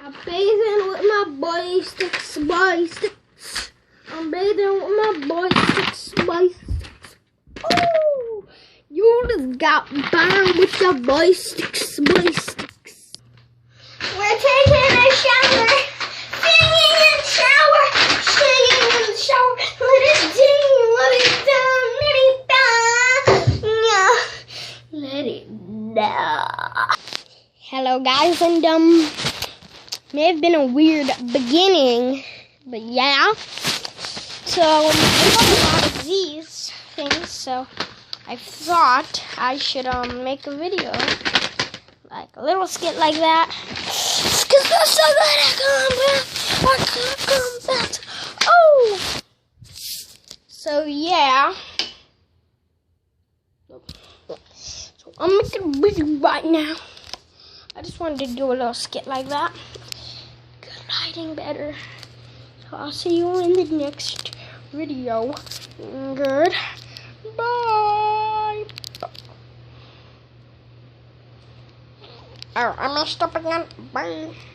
I'm bathing with my boy sticks, boy sticks. I'm bathing with my boy sticks, boy sticks. Oh, you just got burned with your boy sticks, boy sticks. We're taking a shower, singing in the shower, singing in the shower. Let it ding, let it down, let it down. Hello guys, and may have been a weird beginning, but yeah. So I know a lot of these things, so I thought I should make a video, like a little skit like that. Cause that's so good, I come back. Oh, so yeah. So I'm making a video right now. I just wanted to do a little skit like that. Good lighting better. So I'll see you in the next video. Good. Bye. Oh, I messed up again. Bye.